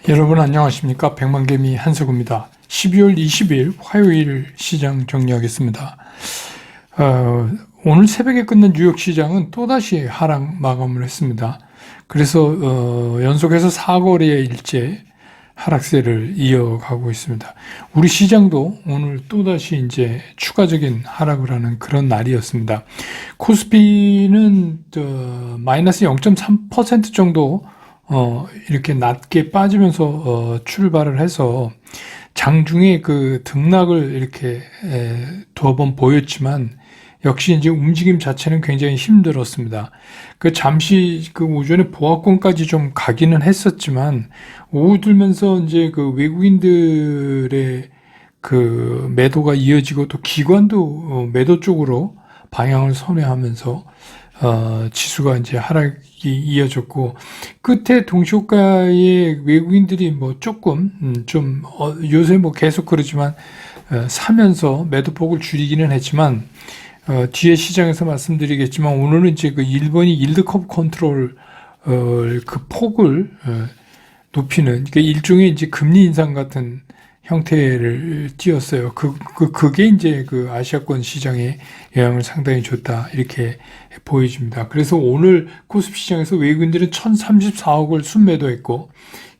여러분 안녕하십니까? 백만개미 한석우입니다. 12월 20일 화요일 시장 정리하겠습니다. 오늘 새벽에 끝난 뉴욕 시장은 또다시 하락 마감을 했습니다. 그래서 연속해서 4거래일째 하락세를 이어가고 있습니다. 우리 시장도 오늘 또다시 이제 추가적인 하락을 하는 그런 날이었습니다. 코스피는 마이너스 0.3% 정도 이렇게 낮게 빠지면서 출발을 해서 장중에 그 등락을 이렇게 두어 번 보였지만 역시 이제 움직임 자체는 굉장히 힘들었습니다. 그 잠시 그 오전에 보합권까지 좀 가기는 했었지만 오후 들면서 이제 그 외국인들의 그 매도가 이어지고 또 기관도 매도 쪽으로 방향을 선회하면서 지수가 이제 하락이 이어졌고, 끝에 동시호가의 외국인들이 뭐 조금, 요새 뭐 계속 그러지만, 사면서 매도폭을 줄이기는 했지만, 뒤에 시장에서 말씀드리겠지만, 오늘은 이제 그 일본이 일드 커브 컨트롤, 그 폭을, 높이는, 그러니까 일종의 이제 금리 인상 같은 형태를 띄었어요. 그게 이제 그 아시아권 시장에 영향을 상당히 줬다. 이렇게 보여집니다. 그래서 오늘 코스피 시장에서 외국인들은 1034억을 순매도했고,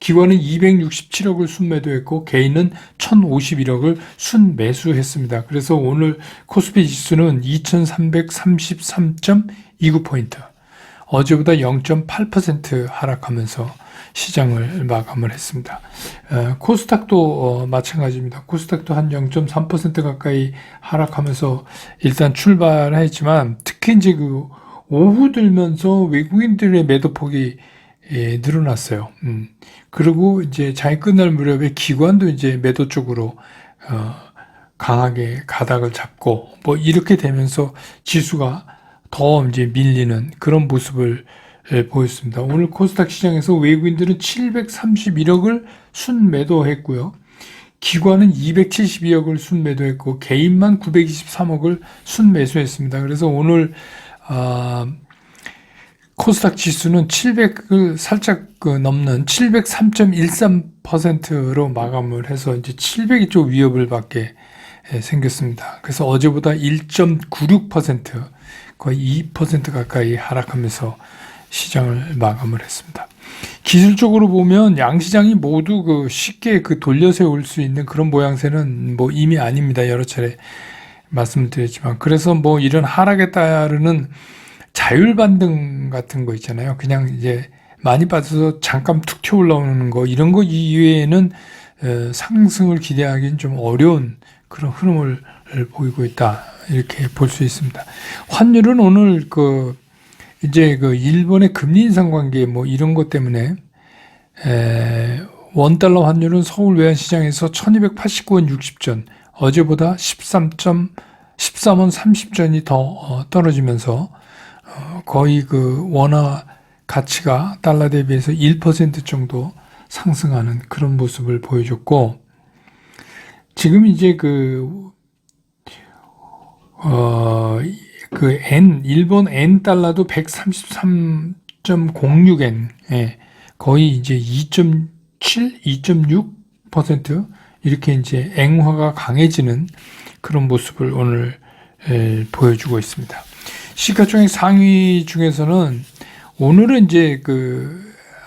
기관은 267억을 순매도했고, 개인은 1051억을 순매수했습니다. 그래서 오늘 코스피 지수는 2333.29포인트. 어제보다 0.8% 하락하면서 시장을 마감을 했습니다. 코스닥도 마찬가지입니다. 코스닥도 한 0.3% 가까이 하락하면서 일단 출발했지만, 특히 이제 그 오후 들면서 외국인들의 매도폭이 늘어났어요. 그리고 이제 장이 끝날 무렵에 기관도 이제 매도 쪽으로 강하게 가닥을 잡고 뭐 이렇게 되면서 지수가 더 이제 밀리는 그런 모습을 보였습니다. 오늘 코스닥 시장에서 외국인들은 731억을 순매도했고요. 기관은 272억을 순매도했고 개인만 923억을 순매수했습니다. 그래서 오늘 코스닥 지수는 700을 살짝 넘는 703.13%로 마감을 해서 이제 700이 좀 위협을 받게 생겼습니다. 그래서 어제보다 1.96% 거의 2% 가까이 하락하면서 시장을 마감을 했습니다. 기술적으로 보면 양시장이 모두 그 쉽게 그 돌려 세울 수 있는 그런 모양새는 뭐 이미 아닙니다. 여러 차례 말씀을 드렸지만. 그래서 뭐 이런 하락에 따르는 자율 반등 같은 거 있잖아요. 그냥 이제 많이 빠져서 잠깐 툭 튀어 올라오는 거, 이런 거 이외에는 상승을 기대하기는 좀 어려운 그런 흐름을 보이고 있다. 이렇게 볼 수 있습니다. 환율은 오늘 이제 일본의 금리 인상 관계 뭐 이런 것 때문에 원달러 환율은 서울 외환시장에서 1289원 60전, 어제보다 13원 30전이 더 떨어지면서 거의 그 원화 가치가 달러 대비해서 1% 정도 상승하는 그런 모습을 보여줬고, 지금 이제 일본 N 달러도 133.06엔, 거의 이제 2.7, 2.6% 이렇게 이제 앵화가 강해지는 그런 모습을 오늘 보여주고 있습니다. 시가총액 상위 중에서는 오늘은 이제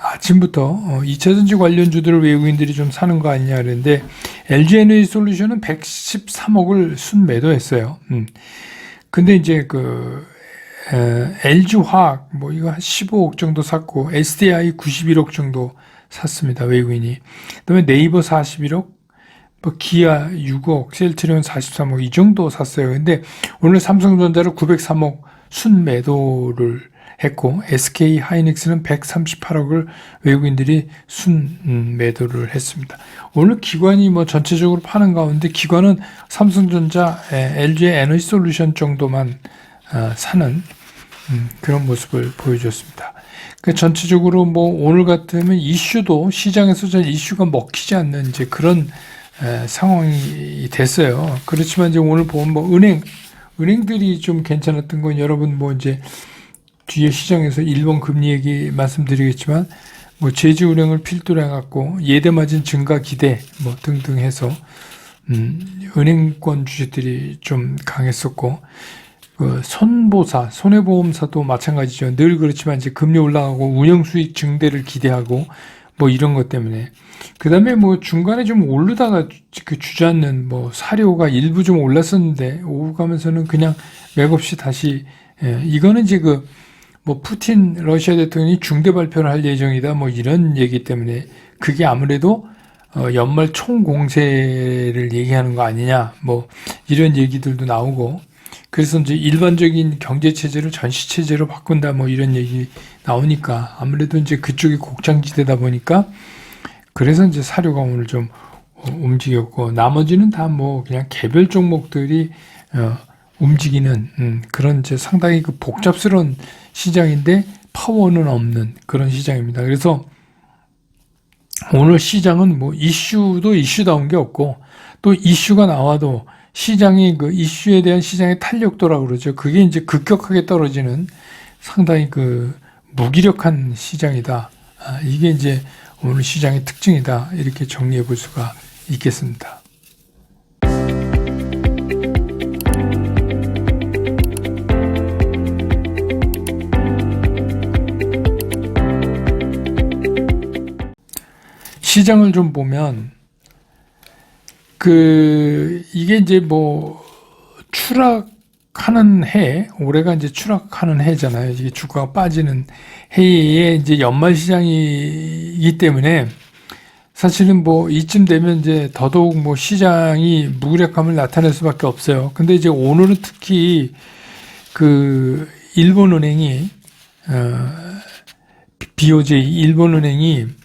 아침부터 2차전지 관련주들을 외국인들이 좀 사는 거 아니냐 그랬는데, LG에너지솔루션은 113억을 순매도했어요. 근데 이제 LG화학 뭐 이거 한 15억 정도 샀고, SDI 91억 정도 샀습니다. 외국인이. 그다음에 네이버 41억, 뭐 기아 6억, 셀트리온 43억 이 정도 샀어요. 근데 오늘 삼성전자를 903억 순매도를 했고, SK 하이닉스는 138억을 외국인들이 순매도를 했습니다. 오늘 기관이 뭐 전체적으로 파는 가운데 기관은 삼성전자, LG의 에너지솔루션 정도만 사는 그런 모습을 보여줬습니다. 전체적으로 뭐 오늘 같으면 이슈도 시장에서 잘 이슈가 먹히지 않는 이제 그런 상황이 됐어요. 그렇지만 이제 오늘 보면 뭐 은행들이 좀 괜찮았던 건, 여러분 뭐 이제 뒤에 시장에서 일본 금리 얘기 말씀드리겠지만, 뭐 제지 운행을 필두로 해갖고 예대 마진 증가 기대 뭐 등등 해서 은행권 주식들이 좀 강했었고, 그 손보사, 손해보험사도 마찬가지죠. 늘 그렇지만 이제 금리 올라가고 운영 수익 증대를 기대하고 뭐 이런 것 때문에. 그 다음에 뭐 중간에 좀 오르다가 그 주저앉는 뭐 사료가 일부 좀 올랐었는데 오후 가면서는 그냥 맥없이 다시, 이거는 이제 그 뭐 푸틴 러시아 대통령이 중대 발표를 할 예정이다 뭐 이런 얘기 때문에 그게 아무래도 연말 총공세를 얘기하는 거 아니냐 뭐 이런 얘기들도 나오고, 그래서 이제 일반적인 경제 체제를 전시 체제로 바꾼다 뭐 이런 얘기 나오니까 아무래도 이제 그쪽이 곡창지대다 보니까 그래서 이제 사료가 오늘 좀 움직였고, 나머지는 다 뭐 그냥 개별 종목들이 움직이는 그런 이제 상당히 그 복잡스러운 시장인데 파워는 없는 그런 시장입니다. 그래서 오늘 시장은 뭐 이슈도 이슈다운 게 없고, 또 이슈가 나와도 시장이 그 이슈에 대한 시장의 탄력도라고 그러죠. 그게 이제 급격하게 떨어지는 상당히 그 무기력한 시장이다. 이게 이제 오늘 시장의 특징이다. 이렇게 정리해 볼 수가 있겠습니다. 시장을 좀 보면 이게 이제 뭐 추락하는 해, 올해가 이제 추락하는 해잖아요. 이게 주가가 빠지는 해에 이제 연말 시장이기 때문에 사실은 뭐 이쯤 되면 이제 더더욱 뭐 시장이 무기력함을 나타낼 수밖에 없어요. 근데 이제 오늘은 특히 그 일본은행이 BOJ 일본은행이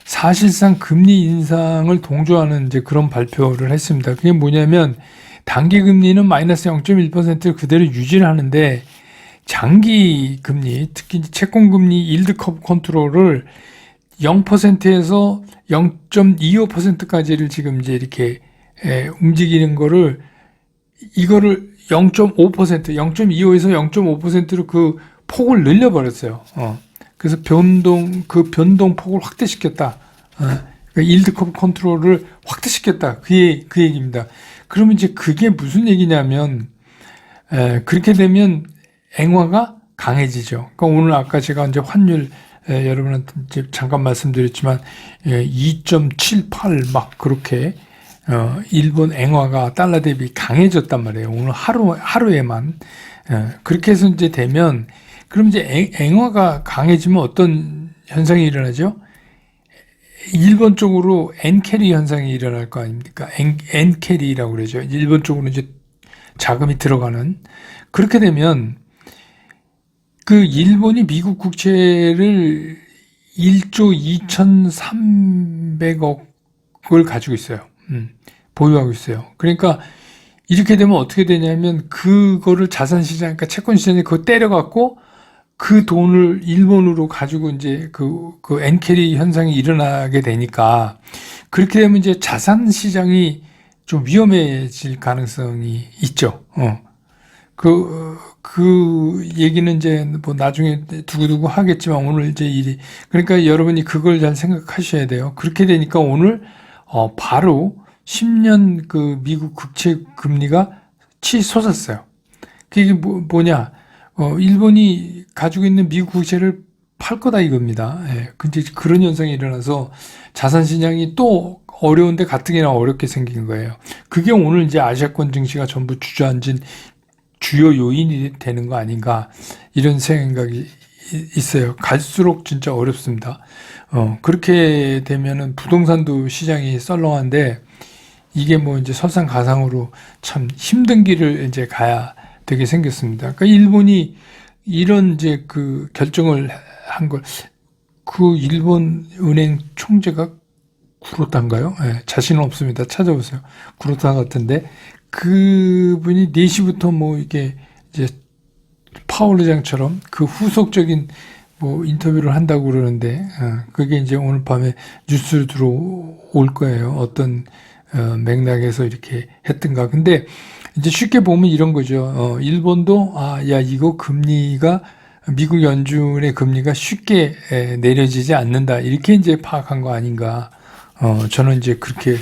사실상 금리 인상을 동조하는 이제 그런 발표를 했습니다. 그게 뭐냐면 단기 금리는 마이너스 0.1%를 그대로 유지를 하는데 장기 금리, 특히 채권 금리 일드 커브 컨트롤을 0%에서 0.25%까지를 지금 이제 이렇게 움직이는 거를, 이거를 0.5%, 0.25에서 0.5%로 그 폭을 늘려버렸어요. 그래서 그 변동폭을 확대시켰다. 그러니까 일드 커브 컨트롤을 확대시켰다. 그 얘기입니다. 그러면 이제 그게 무슨 얘기냐면, 그렇게 되면 엔화가 강해지죠. 그러니까 오늘 아까 제가 이제 환율, 여러분한테 이제 잠깐 말씀드렸지만, 2.78 막 그렇게, 일본 엔화가 달러 대비 강해졌단 말이에요. 오늘 하루에만. 그렇게 해서 이제 되면, 그럼 이제 엔화가 강해지면 어떤 현상이 일어나죠? 일본 쪽으로 엔캐리 현상이 일어날 거 아닙니까? 엔캐리라고 그러죠. 일본 쪽으로 이제 자금이 들어가는. 그렇게 되면 그 일본이 미국 국채를 1조 2,300억을 가지고 있어요. 보유하고 있어요. 그러니까 이렇게 되면 어떻게 되냐면 그거를 자산시장, 그러니까 채권시장에 그거 때려갖고 그 돈을 일본으로 가지고 이제 그 엔캐리 현상이 일어나게 되니까, 그렇게 되면 이제 자산 시장이 좀 위험해질 가능성이 있죠. 그 얘기는 이제 뭐 나중에 두고두고 하겠지만 오늘 이제 그러니까 여러분이 그걸 잘 생각하셔야 돼요. 그렇게 되니까 오늘 바로 10년 그 미국 국채 금리가 치솟았어요. 그게 뭐냐? 일본이 가지고 있는 미국 국채를 팔 거다 이겁니다. 근데 그런 현상이 일어나서 자산 시장이 또 어려운데 가뜩이나 어렵게 생긴 거예요. 그게 오늘 이제 아시아권 증시가 전부 주저앉은 주요 요인이 되는 거 아닌가, 이런 생각이 있어요. 갈수록 진짜 어렵습니다. 그렇게 되면은 부동산도 시장이 썰렁한데 이게 뭐 이제 설상가상으로 참 힘든 길을 이제 가야 되게 생겼습니다. 그러니까 일본이 이런 이제 그 결정을 한 걸, 그 일본 은행 총재가 구로타인가요? 자신은 없습니다. 찾아보세요. 구로타 같은데 그분이 4시부터 뭐 이게 이제 파월 의장처럼 그 후속적인 뭐 인터뷰를 한다고 그러는데, 그게 이제 오늘 밤에 뉴스로 들어올 거예요. 어떤 맥락에서 이렇게 했던가. 근데 이제 쉽게 보면 이런 거죠. 일본도 야 이거 금리가 미국 연준의 금리가 쉽게 내려지지 않는다. 이렇게 이제 파악한 거 아닌가. 저는 이제 그렇게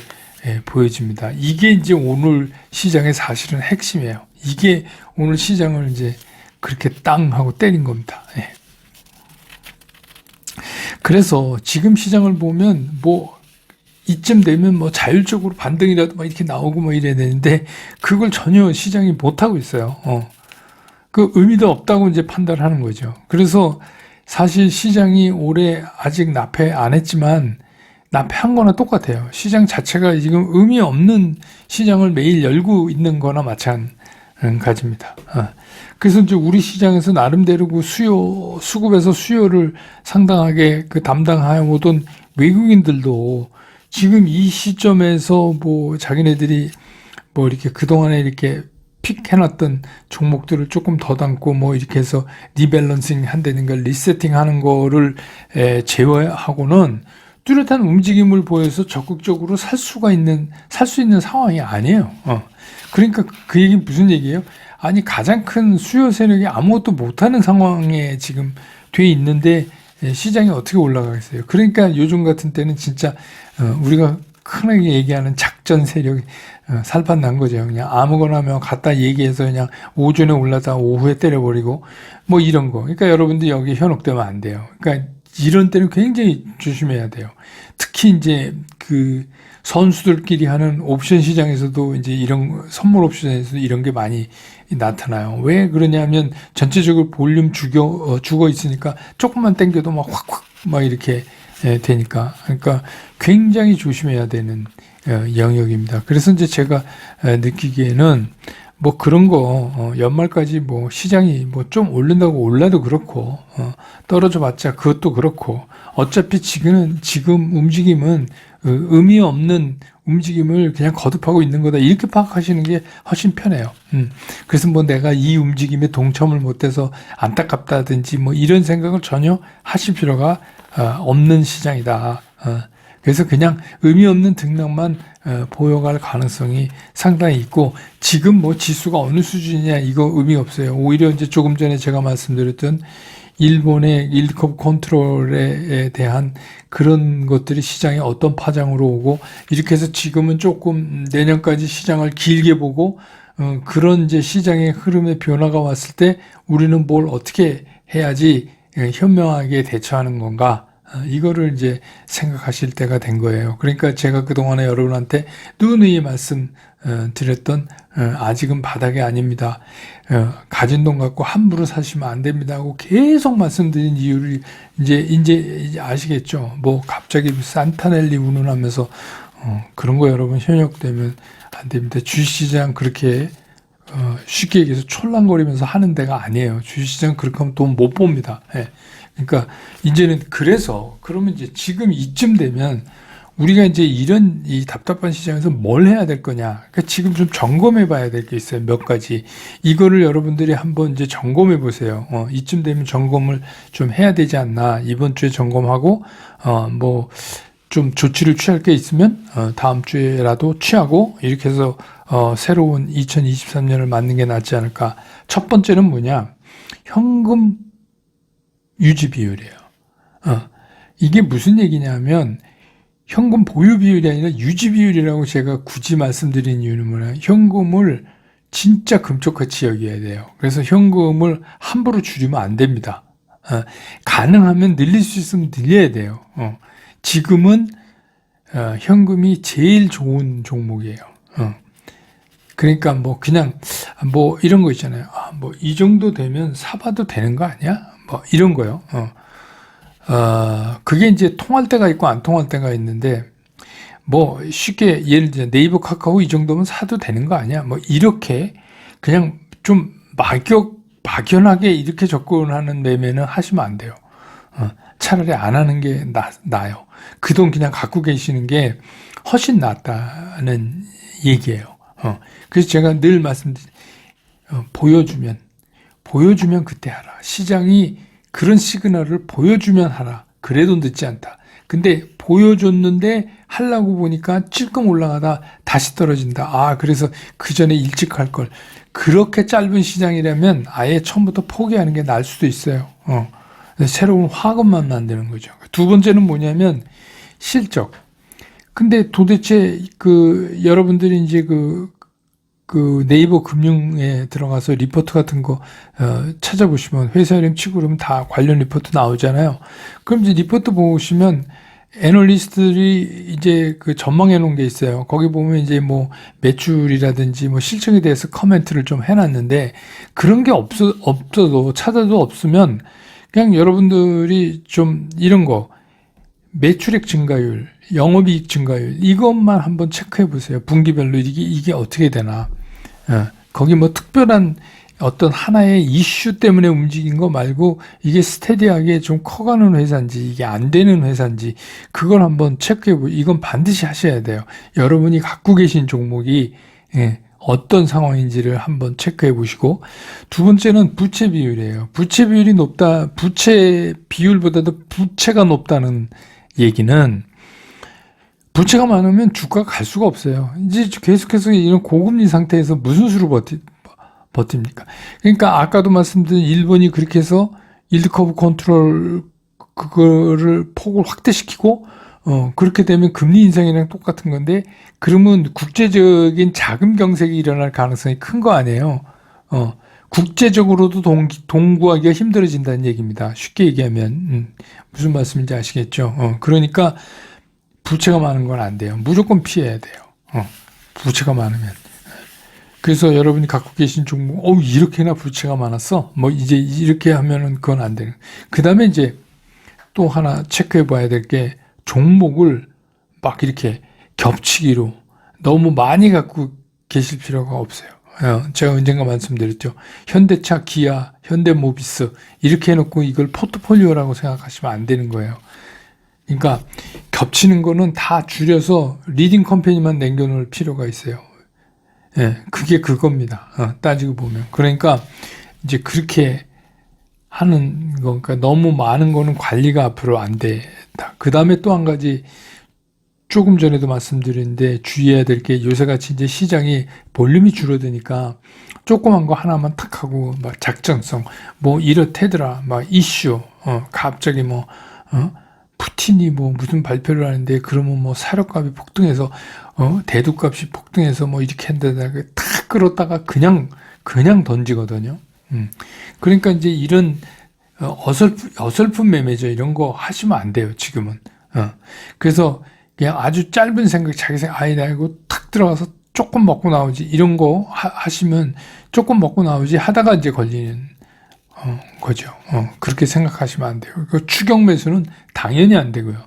보여집니다. 이게 이제 오늘 시장의 사실은 핵심이에요. 이게 오늘 시장을 이제 그렇게 땅 하고 때린 겁니다. 예. 그래서 지금 시장을 보면 뭐 이쯤 되면 뭐 자율적으로 반등이라도 막 이렇게 나오고 뭐 이래야 되는데 그걸 전혀 시장이 못 하고 있어요. 그 의미도 없다고 이제 판단하는 거죠. 그래서 사실 시장이 올해 아직 납해 안 했지만 납해한 거나 똑같아요. 시장 자체가 지금 의미 없는 시장을 매일 열고 있는 거나 마찬가지입니다. 그래서 이제 우리 시장에서 나름대로 그 수급에서 수요를 상당하게 그 담당하여 오던 외국인들도 지금 이 시점에서 뭐 자기네들이 뭐 이렇게 그동안에 이렇게 픽 해놨던 종목들을 조금 더 담고 뭐 이렇게 해서 리밸런싱 한다는 걸 리세팅 하는 거를 제외하고는 뚜렷한 움직임을 보여서 적극적으로 살 수 있는 상황이 아니에요. 그러니까 그 얘기는 무슨 얘기예요? 아니, 가장 큰 수요 세력이 아무것도 못하는 상황에 지금 돼 있는데 시장이 어떻게 올라가겠어요? 그러니까 요즘 같은 때는 진짜 우리가 흔하게 얘기하는 작전 세력이 살판 난 거죠. 그냥 아무거나 하면 갖다 얘기해서 그냥 오전에 올라다 오후에 때려버리고 뭐 이런 거. 그러니까 여러분들 여기 현혹되면 안 돼요. 그러니까 이런 때는 굉장히 조심해야 돼요. 특히 이제 그 선수들끼리 하는 옵션 시장에서도 이제 이런 선물 옵션에서도 이런 게 많이 나타나요. 왜 그러냐면 전체적으로 볼륨 죽어 있으니까 조금만 당겨도 막 확확 막 이렇게 되니까. 그러니까 굉장히 조심해야 되는 영역입니다. 그래서 이제 제가 느끼기에는 뭐 그런 거 연말까지 뭐 시장이 뭐 좀 오른다고 올라도 그렇고 떨어져 봤자 그것도 그렇고 어차피 지금 움직임은 의미 없는 움직임을 그냥 거듭하고 있는 거다 이렇게 파악하시는 게 훨씬 편해요. 그래서 뭐 내가 이 움직임에 동참을 못해서 안타깝다든지 뭐 이런 생각을 전혀 하실 필요가 없는 시장이다. 그래서 그냥 의미 없는 등락만 보여갈 가능성이 상당히 있고 지금 뭐 지수가 어느 수준이냐 이거 의미 없어요. 오히려 이제 조금 전에 제가 말씀드렸던 일본의 일컵 컨트롤에 대한 그런 것들이 시장에 어떤 파장으로 오고 이렇게 해서 지금은 조금 내년까지 시장을 길게 보고 그런 이제 시장의 흐름의 변화가 왔을 때 우리는 뭘 어떻게 해야지 현명하게 대처하는 건가 이거를 이제 생각하실 때가 된 거예요. 그러니까 제가 그동안에 여러분한테 누누이 말씀 드렸던 아직은 바닥이 아닙니다. 가진 돈 갖고 함부로 사시면 안 됩니다 하고 계속 말씀드린 이유를 이제 아시겠죠? 뭐 갑자기 산타넬리 운운하면서 그런 거 여러분 현역되면 안 됩니다. 주식시장 그렇게 쉽게 얘기해서 촐랑거리면서 하는 데가 아니에요. 주식시장 그렇게 하면 돈 못 봅니다. 그러니까 이제는 그러면 이제 지금 이쯤 되면 우리가 이제 이런 이 답답한 시장에서 뭘 해야 될 거냐. 그러니까 지금 좀 점검해 봐야 될 게 있어요. 몇 가지. 이거를 여러분들이 한번 이제 점검해 보세요. 이쯤 되면 점검을 좀 해야 되지 않나. 이번 주에 점검하고, 뭐, 좀 조치를 취할 게 있으면, 다음 주에라도 취하고, 이렇게 해서, 새로운 2023년을 맞는 게 낫지 않을까. 첫 번째는 뭐냐. 현금 유지 비율이에요. 이게 무슨 얘기냐면 현금 보유 비율이 아니라 유지 비율이라고 제가 굳이 말씀드린 이유는 뭐냐. 현금을 진짜 금쪽같이 여겨야 돼요. 그래서 현금을 함부로 줄이면 안 됩니다. 가능하면 늘릴 수 있으면 늘려야 돼요. 지금은 현금이 제일 좋은 종목이에요. 그러니까 뭐 그냥 뭐 이런 거 있잖아요. 뭐 이 정도 되면 사봐도 되는 거 아니야? 뭐 이런 거요. 그게 이제 통할 때가 있고 안 통할 때가 있는데 뭐 쉽게 예를 들어 네이버 카카오 이 정도면 사도 되는 거 아니야? 뭐 이렇게 그냥 좀 막연하게 이렇게 접근하는 매매는 하시면 안 돼요. 차라리 안 하는 게 나아요. 그 돈 그냥 갖고 계시는 게 훨씬 낫다는 얘기예요. 그래서 제가 늘 말씀드린 보여주면 그때 하라. 시장이 그런 시그널을 보여주면 하라. 그래도 늦지 않다. 근데 보여줬는데 하려고 보니까 찔끔 올라가다 다시 떨어진다. 아, 그래서 그 전에 일찍 할 걸. 그렇게 짧은 시장이라면 아예 처음부터 포기하는 게 나을 수도 있어요. 새로운 화금만 만드는 거죠. 두 번째는 뭐냐면 실적. 근데 도대체 여러분들이 이제 네이버 금융에 들어가서 리포트 같은 거 찾아보시면 회사 이름 치고 그러면 다 관련 리포트 나오잖아요. 그럼 이제 리포트 보시면 애널리스트들이 이제 전망해 놓은 게 있어요. 거기 보면 이제 뭐 매출이라든지 뭐 실적에 대해서 커멘트를 좀 해놨는데 그런 게 없어도 찾아도 없으면 그냥 여러분들이 좀 이런 거 매출액 증가율, 영업이익 증가율 이것만 한번 체크해 보세요. 분기별로 이게 어떻게 되나. 거기 뭐 특별한 어떤 하나의 이슈 때문에 움직인 거 말고 이게 스테디하게 좀 커가는 회사인지 이게 안 되는 회사인지 그걸 한번 체크해 보고 이건 반드시 하셔야 돼요. 여러분이 갖고 계신 종목이 어떤 상황인지를 한번 체크해 보시고 두 번째는 부채 비율이에요. 부채 비율이 높다. 부채 비율보다도 부채가 높다는 얘기는 부채가 많으면 주가가 갈 수가 없어요. 이제 계속해서 이런 고금리 상태에서 무슨 수로 버팁니까? 그러니까 아까도 말씀드린 일본이 그렇게 해서 일드 커브 컨트롤 그거를 폭을 확대시키고 그렇게 되면 금리 인상이랑 똑같은 건데 그러면 국제적인 자금 경색이 일어날 가능성이 큰 거 아니에요. 국제적으로도 동구하기가 힘들어진다는 얘기입니다. 쉽게 얘기하면 무슨 말씀인지 아시겠죠? 그러니까 부채가 많은 건 안 돼요. 무조건 피해야 돼요. 부채가 많으면. 그래서 여러분이 갖고 계신 종목, 이렇게나 부채가 많았어? 뭐 이제 이렇게 하면은 그건 안 되는. 그 다음에 이제 또 하나 체크해 봐야 될 게 종목을 막 이렇게 겹치기로 너무 많이 갖고 계실 필요가 없어요. 제가 언젠가 말씀드렸죠. 현대차, 기아, 현대모비스 이렇게 해놓고 이걸 포트폴리오라고 생각하시면 안 되는 거예요. 그러니까 겹치는 거는 다 줄여서 리딩 컴퍼니만 남겨놓을 필요가 있어요. 그게 그겁니다. 따지고 보면. 그러니까 이제 그렇게 하는 거, 그러니까 너무 많은 거는 관리가 앞으로 안 된다. 그 다음에 또 한 가지 조금 전에도 말씀드렸는데 주의해야 될 게 요새같이 이제 시장이 볼륨이 줄어드니까 조그만 거 하나만 탁 하고 막 작전성 뭐 이렇대더라 막 이슈 갑자기 뭐 푸틴이 뭐 무슨 발표를 하는데 그러면 뭐 사료값이 폭등해서 대두값이 폭등해서 뭐 이렇게 한다다가 탁 끌었다가 그냥 던지거든요. 그러니까 이제 이런 어설픈 매매죠. 이런 거 하시면 안 돼요. 지금은. 그래서 그냥 아주 짧은 생각, 자기 생각, 아니다, 이거 탁 들어가서 조금 먹고 나오지, 이런 거 하시면 조금 먹고 나오지 하다가 이제 걸리는, 거죠. 그렇게 생각하시면 안 돼요. 그 추격 매수는 당연히 안 되고요.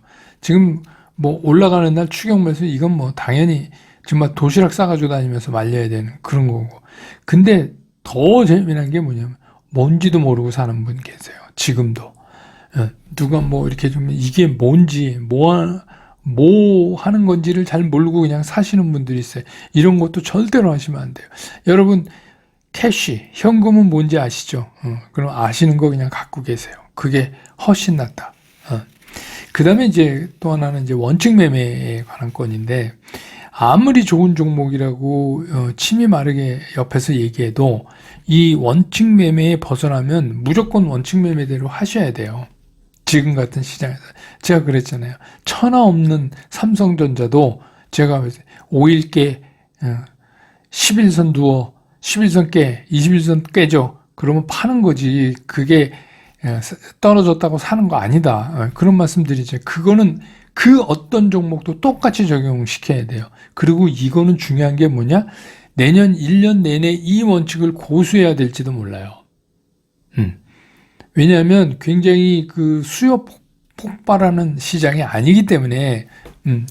지금 뭐 올라가는 날 추격 매수, 이건 뭐 당연히 정말 도시락 싸가지고 다니면서 말려야 되는 그런 거고. 근데 더 재미난 게 뭐냐면, 뭔지도 모르고 사는 분 계세요. 지금도. 누가 뭐 이렇게 좀 이게 뭔지, 뭐 하는 건지를 잘 모르고 그냥 사시는 분들이 있어요. 이런 것도 절대로 하시면 안 돼요. 여러분, 캐시, 현금은 뭔지 아시죠? 그럼 아시는 거 그냥 갖고 계세요. 그게 훨씬 낫다. 그 다음에 이제 또 하나는 이제 원칙 매매에 관한 건인데, 아무리 좋은 종목이라고 침이 마르게 옆에서 얘기해도 이 원칙 매매에 벗어나면 무조건 원칙 매매대로 하셔야 돼요. 지금 같은 시장에서. 제가 그랬잖아요. 천하 없는 삼성전자도 제가 5일 깨, 11선 누워, 11선 깨, 21선 깨죠. 그러면 파는 거지. 그게 떨어졌다고 사는 거 아니다. 그런 말씀 드리죠. 그거는 그 어떤 종목도 똑같이 적용시켜야 돼요. 그리고 이거는 중요한 게 뭐냐? 내년 1년 내내 이 원칙을 고수해야 될지도 몰라요. 왜냐하면 굉장히 그 수요 폭발하는 시장이 아니기 때문에,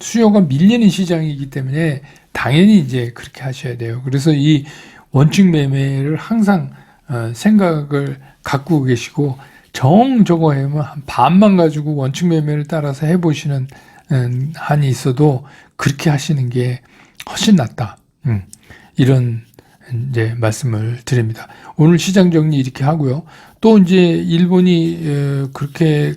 수요가 밀리는 시장이기 때문에 당연히 이제 그렇게 하셔야 돼요. 그래서 이 원칙 매매를 항상 생각을 갖고 계시고, 저거 하면 한 반만 가지고 원칙 매매를 따라서 해보시는 한이 있어도 그렇게 하시는 게 훨씬 낫다. 이런 이제 말씀을 드립니다. 오늘 시장 정리 이렇게 하고요. 또 이제 일본이 그렇게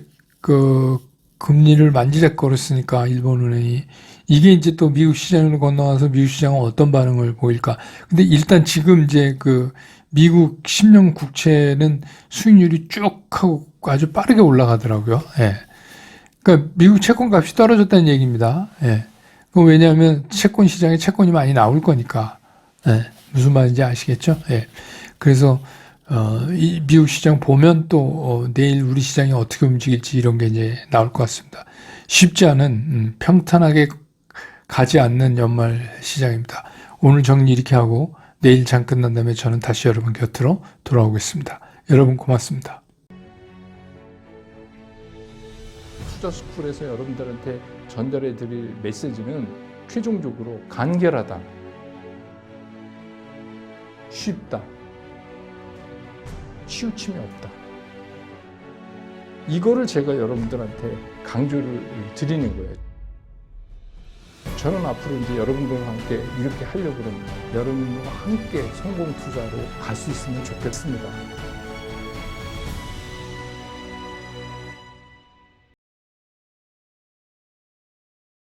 금리를 만지작거렸으니까 일본은행이 이게 이제 또 미국 시장으로 건너와서 미국 시장은 어떤 반응을 보일까? 근데 일단 지금 이제 그 미국 10년 국채는 수익률이 쭉 하고 아주 빠르게 올라가더라고요. 예. 그러니까 미국 채권 값이 떨어졌다는 얘기입니다. 예. 그 왜냐하면 채권 시장에 채권이 많이 나올 거니까. 예. 무슨 말인지 아시겠죠? 예. 그래서 이 미국 시장 보면 또 내일 우리 시장이 어떻게 움직일지 이런 게 이제 나올 것 같습니다. 쉽지 않은 평탄하게 가지 않는 연말 시장입니다. 오늘 정리 이렇게 하고 내일 장 끝난 다음에 저는 다시 여러분 곁으로 돌아오겠습니다. 여러분 고맙습니다. 투자스쿨에서 여러분들한테 전달해 드릴 메시지는 최종적으로 간결하다, 쉽다, 치우침이 없다. 이거를 제가 여러분들한테 강조를 드리는 거예요. 저는 앞으로 이제 여러분들과 함께 이렇게 하려고 합니다. 여러분과 함께 성공 투자로 갈 수 있으면 좋겠습니다.